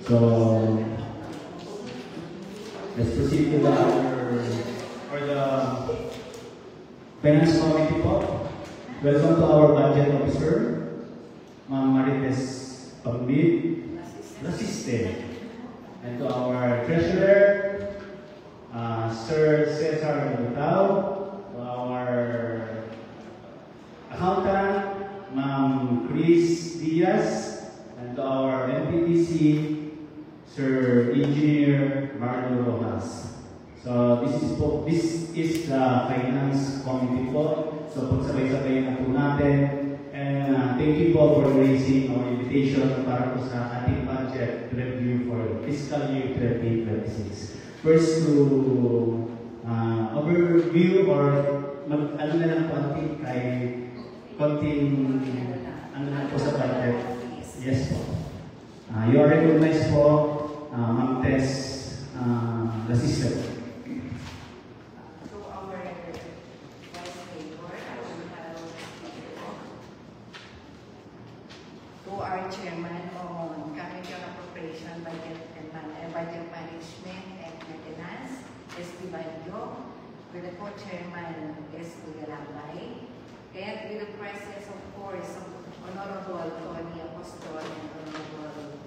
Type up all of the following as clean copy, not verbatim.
So let's proceed to the Finance Committee po. Welcome to our Budget Officer, Ma'am Marites Pambid, Lasiste. And to our Treasurer, Sir Cesar Lutao, to our Accountant, Ma'am Chris Diaz, and to our MPTC, Sir Engineer Marlo Rojas. So this is the Finance Committee po. So pagsabay-sabay na po natin. And thank you po for raising our invitation para po sa ating budget review for fiscal year 2026. First to overview or ano na lang konting ano na po sa budget. Yes po. You are recognized po, Ma'am Tess Lasiste. Chairman on Committee on Appropriation, Budget Management and Maintenance, S.P. Banjo, with the co-chairman, S.P. Galambay, and with the presence, of course, of Honorable Tony Apostol and Honorable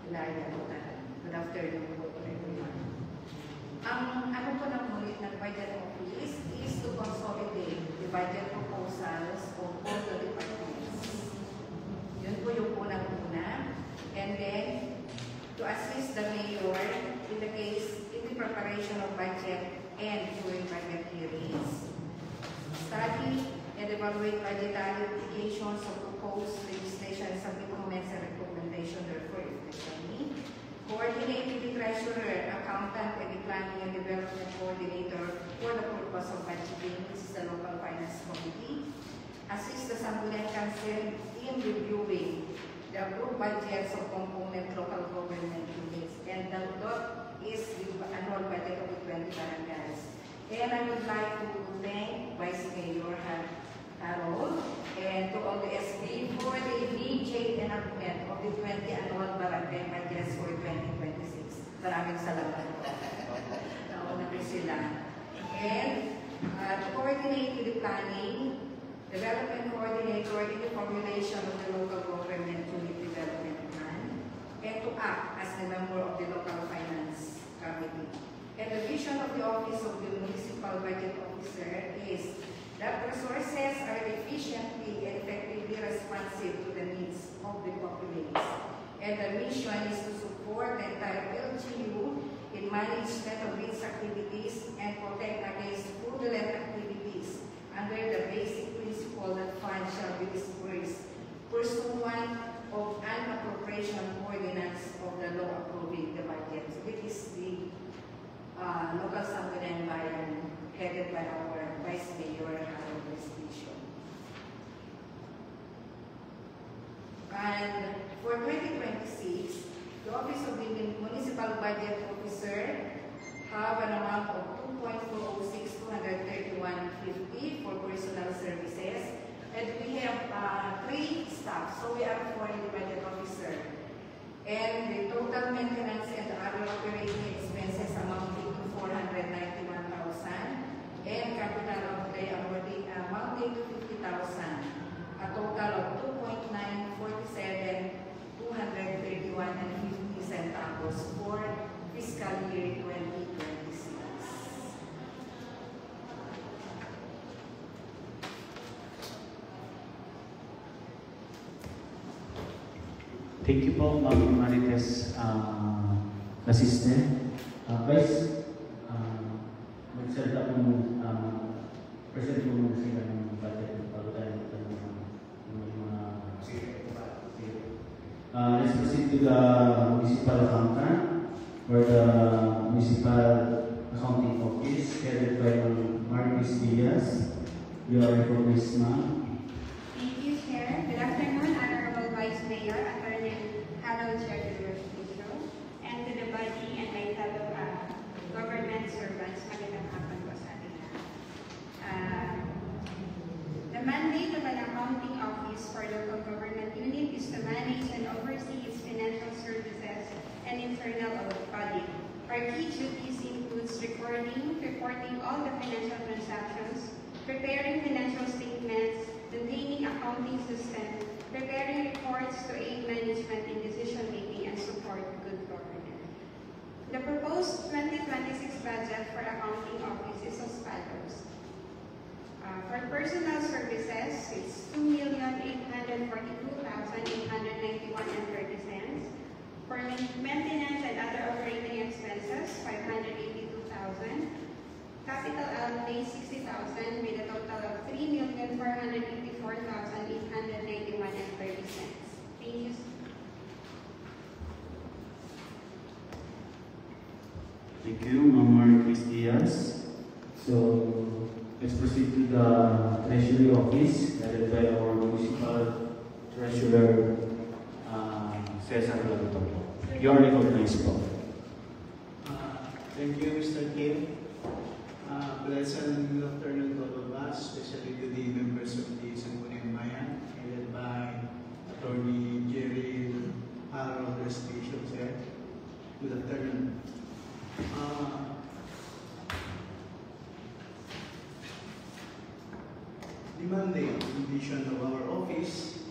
Hilaria Butan. Good afternoon po everyone. Ang ano po ng ulit ng Budget Office is to consolidate the budget proposals of all the departments. Yun po yung unang-una. And then, to assist the mayor in the preparation of budget and during budget hearings. Study and evaluate budgetary implications of proposed legislation and submit comments and recommendations therefore effectively. Coordinate with the treasurer, accountant, and the planning and development coordinator for the purpose of budgeting, which is the local finance committee. Assist the Sangguniang Council in reviewing the approved budgets of component local government units, and the dot is the annual budget of the 20 barangays. And I would like to thank Vice Mayor Harold and to all the SB for the immediate enactment of the 20 annual barangay budgets for 2026. Maraming salamat po. Nauna ko sila. And to coordinate with the planning, development coordinator in the formulation of the local government unit development plan, and to act as a member of the local finance committee. And the vision of the office of the municipal budget officer is that resources are efficiently and effectively responsive to the needs of the populace. And the mission is to support the entire LGU in management of its activities and protect against fraudulent activities under the basic principle that funds shall be disbursed pursuant of an appropriation ordinance of the law approving the budget, which is the local Sangguniang Bayan headed by our Vice Mayor Harold Prestigio. And for 2026, the Office of the Municipal Budget Officer have an amount of 2.406,231.50 for personal services, and we have 3 staff, so we are 4 in the budget officer. And the total maintenance and other operating expenses amounting to 491,000, and capital outlay amounting to 50,000, a total of 2.947,231.50 centavos for fiscal year 2026. Thank you po, Ma'am Marites Lasiste. Vice, magsalita po present po muna sila ng budget bago tayo let's proceed to the municipal accountant or the municipal accounting office headed by Marcus Diaz. You are recognized, ma'am. Thank you, Chair. Good afternoon, Honorable Vice Mayor, Attorney Harold Prestigio, and to the body and my fellow government servants. Magandang hapon po sa atin. The mandate of an accounting office for local government unit is to manage and oversee its financial services reporting all the financial transactions, preparing financial statements, maintaining accounting system, preparing reports to aid management in decision-making and support good governance. The proposed 2026 budget for accounting office is as follows. For personal services, it's 2,842,891.30. For maintenance and other operating expenses, 582,000. Capital outlay, 60,000, with a total of 3,484,891.30. Thank you. Thank you, Ma'am Chris Diaz. So, let's proceed to the Treasury Office, headed by our Municipal Treasurer, Cesar Lato. You are recognized, po. Thank you, Mr. Kim. Pleasant afternoon to all of us, especially to the members of the Sangguniang Bayan, headed by Attorney Jerry Harold Restation, sir. Good afternoon. The mandate and vision of our office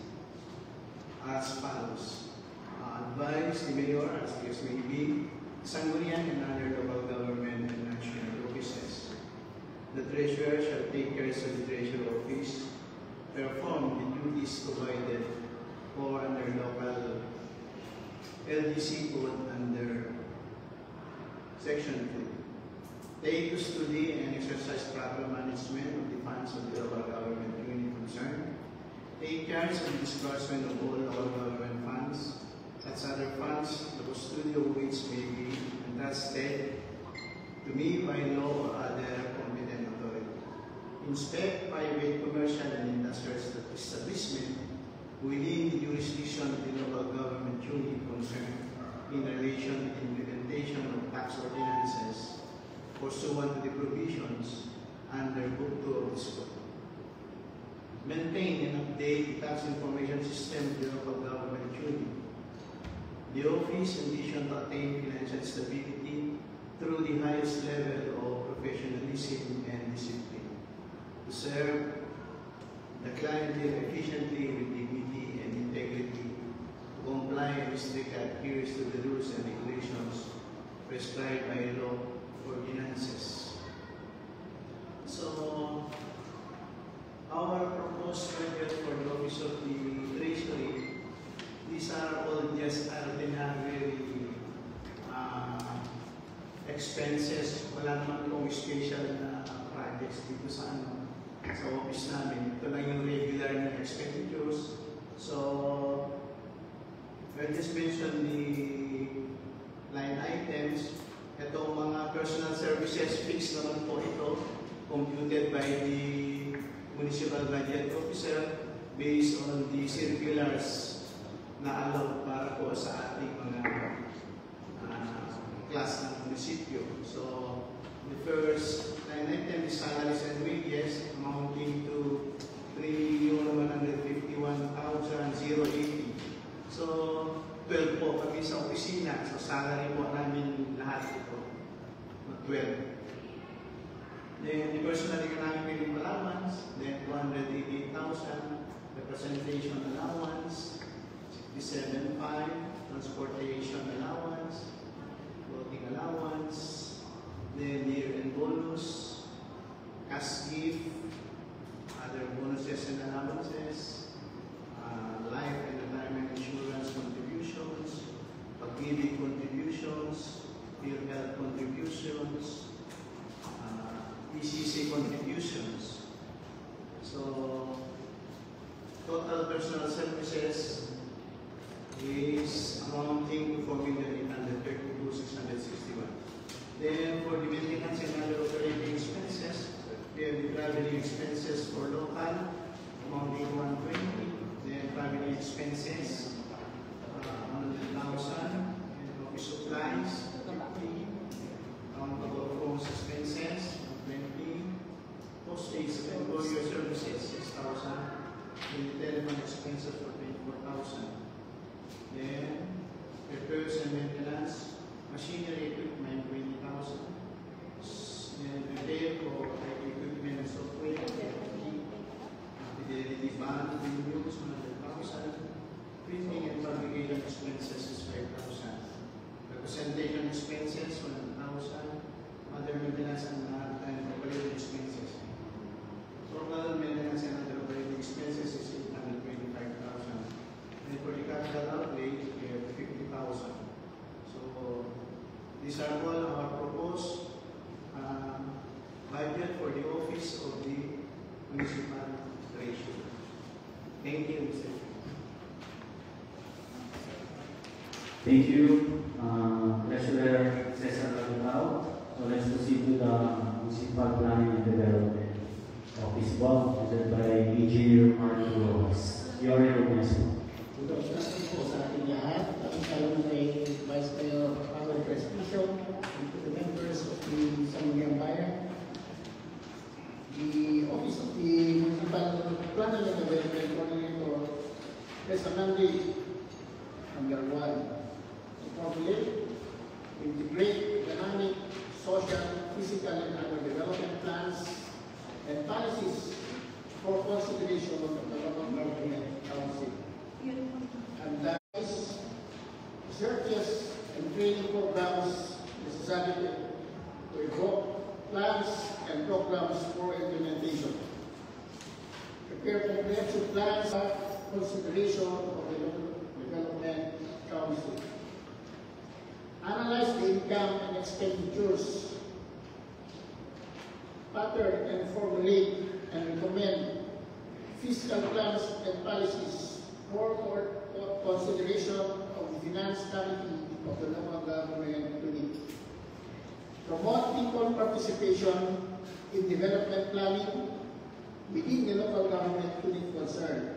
as follows. Advise the Mayor, as the case may be, Sangguniang and other local government and national offices. The Treasurer shall take care of the Treasury Office, perform the duties provided for under local LDC code under Section 2. Take to study and exercise proper management of the funds of the local government unit concerned. Take care of the disbursement of all local government funds, as other funds, the custodial of which may be entrusted to me by law or other competent authority. Inspect private, commercial, and industrial establishment within the jurisdiction of the local government unit concerned in relation to the implementation of tax ordinances pursuant to the provisions under Book 2 of this code. Maintain and update the tax information system of the local government unit. The office envisions to attain financial stability through the highest level of professionalism and discipline, to serve the clientele efficiently with dignity and integrity, to comply with strict adherence to the rules and regulations prescribed by law ordinances. So, our proposed budget for the Office of the Treasury, these are all just ordinary expenses. Wala naman pong special na projects dito sa office namin. Ito lang yung regular na expenditures. So, I'll just mention the line items. Itong mga personal services, fixed naman po ito, computed by the Municipal Budget Officer based on the circulars na allowed para po sa ating mga class ng munisipyo. So, the first line item is salaries and wages amounting to 3,151,080. So, 12 po kami sa opisina. So, salary po namin lahat ito. 12. Then, the personal economic allowance, then 288,000. Representation allowance, 67,500. Transportation allowance, clothing allowance, then year-end bonus, cash gift, other bonuses and allowances, life and retirement insurance contributions, pag-ibig contributions, PhilHealth contributions, PCC contributions. So, total personal services is amounting to 4,832,661. Then, for the maintenance and other operating expenses, we have the traveling expenses for local, amounting to 120. Then, family expenses, 100,000. And office supplies, 50. Accountable phones expenses, 20. Postage and employer services, 6,000. And telephone expenses for 24,000. Then, repairs and maintenance, machinery equipment, 20,000. Then, Thank you, Treasurer Cesar Calutao. So let's proceed to the Municipal Planning and Development Office po, headed by Engineer Marco Rojas. You are recognized po. Good afternoon po sa ating lahat. Lalo kay Vice Mayor Paolo Prespisio and to the members of the Sangguniang Bayan. The Office of the Municipal Planning and Development Coordinator has a mandate, number 1, to formulate, integrate dynamic, social, physical, and other development plans and policies for consideration of the local government council. And that is researches and training programs necessary to evoke plans and programs for implementation. Prepare comprehensive plans for consideration of the local development council. Analyze the income and expenditures pattern and formulate and recommend fiscal plans and policies for consideration of the finance committee of the local government unit. Promote people participation in development planning within the local government unit concerned.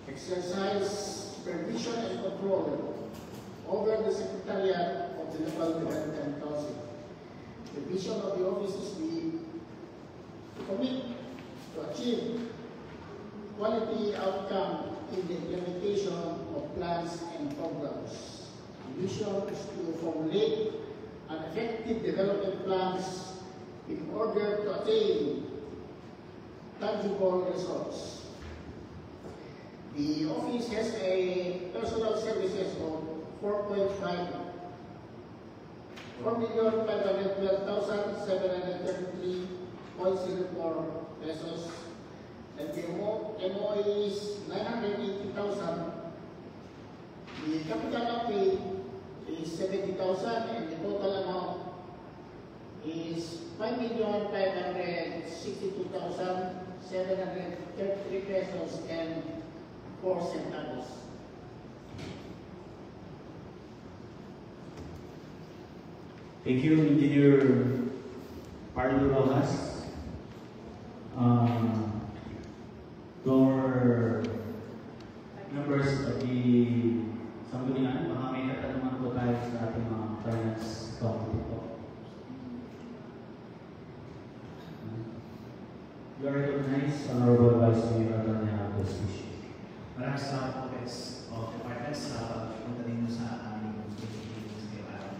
Exercise supervision and control over the Secretariat of the Local Development Council. The vision of the office is to commit to achieve quality outcome in the implementation of plans and programs. The mission is to formulate an effective development plans in order to attain tangible results. The office has a personal services of 4,512,733.04 pesos, and the MOA is 980,000. The capital outlay is 70,000, and the total amount is 5,562,733 pesos and 4 centavos. Thank you, Engineer Marlo Rojas. Your members of the Sangguniang, baka may katanungan po tayo sa ating mga finance committee po. You are recognized, Honorable Vice Mayor Atty. Agos Fisher. Maraming salamat po, Heads of Departments, sa pagpunta ninyo sa aming meeting ngayong araw.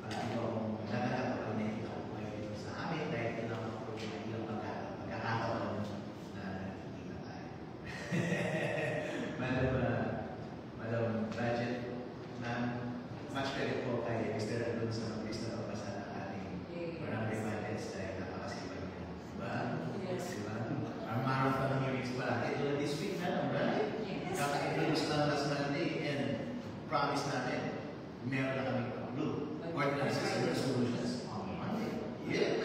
Ito ang nagkakataon na ito ngayon sa amin dahil kailangan po yung ilang pagkakataon na nakikita tayo. Madam Budget, much credit po kay Mr. Adun sa mabilis na pagbasa ng ating barangay budgets dahil napakasipag niya. Diba? Yes. Diba? Our marathon hearings pala. Ito na this week na, right? Yes. Kaka-introduce lang last Monday and promise natin, meron na kami blue. Ordinances and resolutions on Monday. Yeah!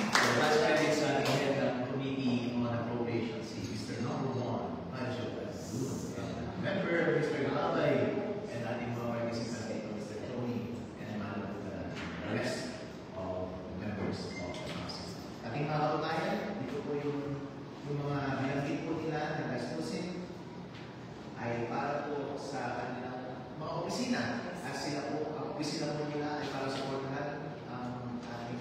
So last credit sa head ng committee on appropriation, si Mr. Number 1, Manjo Blue. Member Mr. Galabay and ating mga participants dito, Mr. Tony and the rest of members of the council. Ating mga kababayan, dito po yung mga binanggit po nila na gastusin ay para po sa kanilang mga opisina. At sila po, ang opisina po nila ay para supportahan ang ating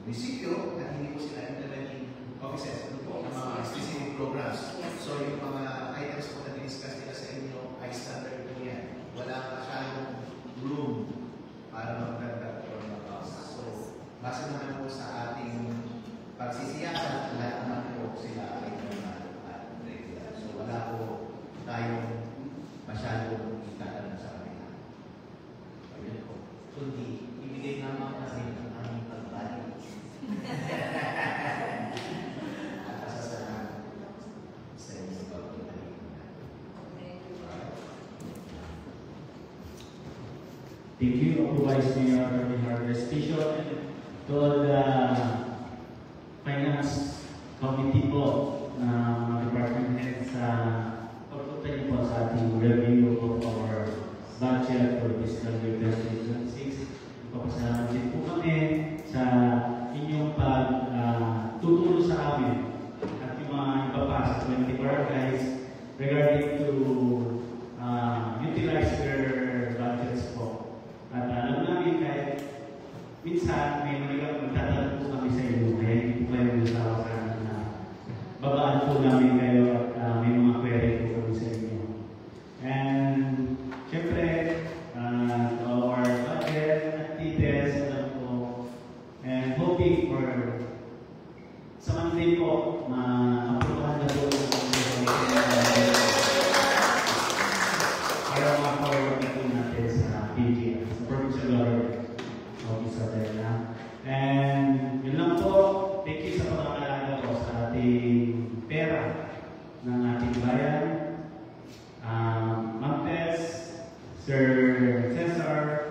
munisipyo at hindi po sila implementing offices. Ano po, ng mga specific programs. So yung mga items po na diniscuss nila sa inyo ay standard po yan. Wala masyadong room para magdagdag or mag-cost. So, base naman po sa ating pagsisiyasan, lahat naman po sila ay regular. So, wala po tayong masyadong itatanong sa kanila. Ayun po. Kundi, ibigay naman namin ang aming pagbalik. At asasalamat sa inyong pagbalik. Thank you, Vice Mayor Atty. Harvest Fisher, and to all the Finance Committee po din po, ma-aprobahan na po para ma-forward na po natin sa PGF, sa Provincial Government Office of Atlanta. And yun lang po, thank you sa pagkakalaga po sa ating pera ng ating bayan. Ma'am Tess, Sir Cesar,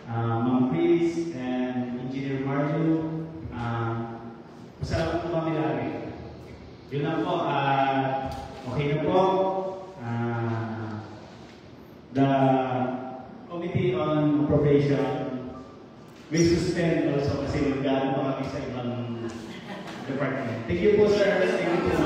Ma'am Chris, and Engineer Marjo, masalamat po kami lagi. Yun lang po, okay na po. The Committee on Appropriation will suspend also kasi magdaan pa kami sa ibang department. Thank you po, sir. Thank you po.